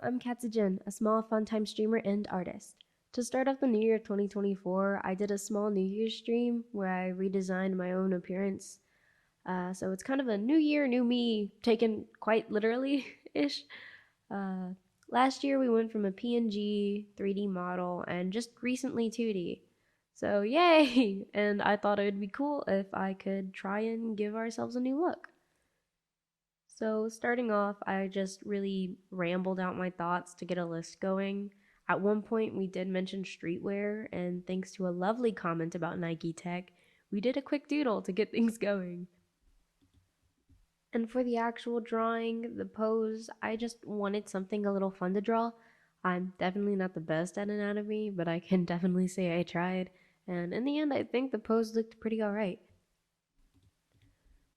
I'm CatsAGen, a small fun-time streamer and artist. To start off the new year 2024, I did a small New Year's stream where I redesigned my own appearance. So it's kind of a new year, new me, taken quite literally-ish. Uh, Last year we went from a PNG 3D model and just recently 2D. So yay! And I thought it would be cool if I could try and give ourselves a new look. So, starting off, I just really rambled out my thoughts to get a list going. At one point, we did mention streetwear, and thanks to a lovely comment about Nike Tech, we did a quick doodle to get things going. And for the actual drawing, the pose, I just wanted something a little fun to draw. I'm definitely not the best at anatomy, but I can definitely say I tried. And in the end, I think the pose looked pretty alright.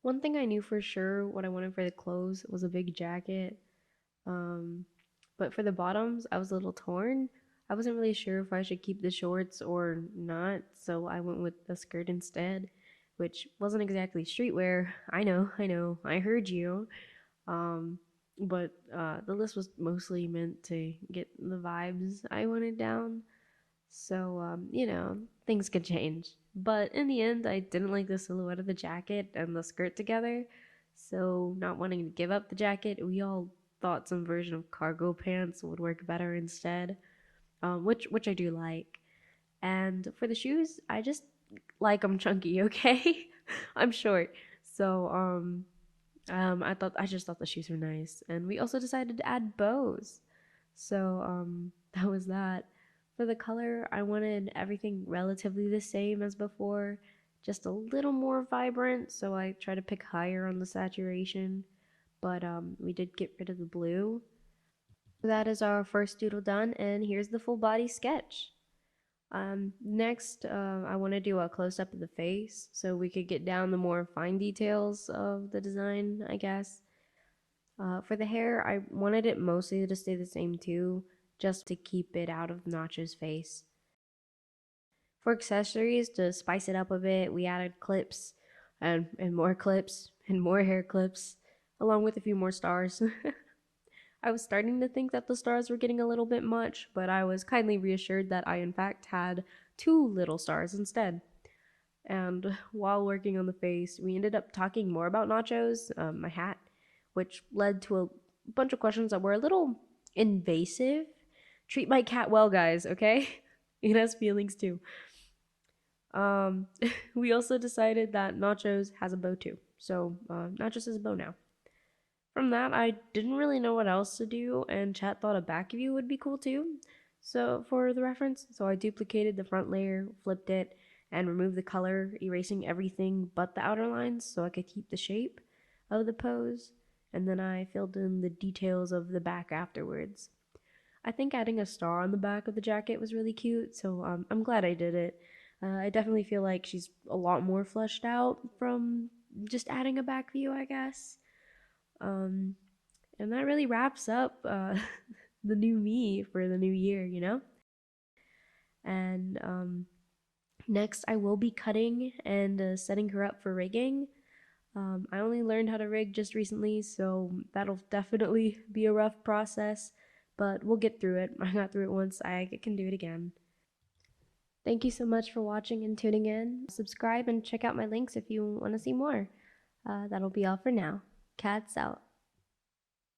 One thing I knew for sure what I wanted for the clothes was a big jacket. Um, but for the bottoms, I was a little torn. I wasn't really sure if I should keep the shorts or not, so I went with the skirt instead, which wasn't exactly streetwear. I heard you. Um, but the list was mostly meant to get the vibes I wanted down. So, things could change. But in the end, I didn't like the silhouette of the jacket and the skirt together. So, not wanting to give up the jacket, we all thought some version of cargo pants would work better instead, which I do like. And for the shoes, I just like them chunky, okay? I'm short. So, I just thought the shoes were nice. And we also decided to add bows. So, that was that. For the color, I wanted everything relatively the same as before, just a little more vibrant, so I tried to pick higher on the saturation, but we did get rid of the blue. That is our first doodle done, and here's the full body sketch. Next, I want to do a close up of the face so we could get down the more fine details of the design, I guess. For the hair, I wanted it mostly to stay the same too, just to keep it out of Nacho's face. For accessories, to spice it up a bit, we added clips and more clips and more hair clips, along with a few more stars. I was starting to think that the stars were getting a little bit much, but I was kindly reassured that I, in fact, had two little stars instead. And while working on the face, we ended up talking more about Nachos, my hat, which led to a bunch of questions that were a little invasive. Treat my cat well, guys, okay? It has feelings too. Um, we also decided that Nachos has a bow too. So, Nachos has a bow now. From that, I didn't really know what else to do, and chat thought a back view would be cool too. So, for the reference, I duplicated the front layer, flipped it, and removed the color, erasing everything but the outer lines so I could keep the shape of the pose, and then I filled in the details of the back afterwards. I think adding a star on the back of the jacket was really cute, so I'm glad I did it. I definitely feel like she's a lot more fleshed out from just adding a back view, I guess. Um, and that really wraps up the new me for the new year, you know? And next, I will be cutting and setting her up for rigging. I only learned how to rig just recently, so that'll definitely be a rough process, but we'll get through it. I got through it once, I can do it again. Thank you so much for watching and tuning in. Subscribe and check out my links if you want to see more. That'll be all for now. Cats out.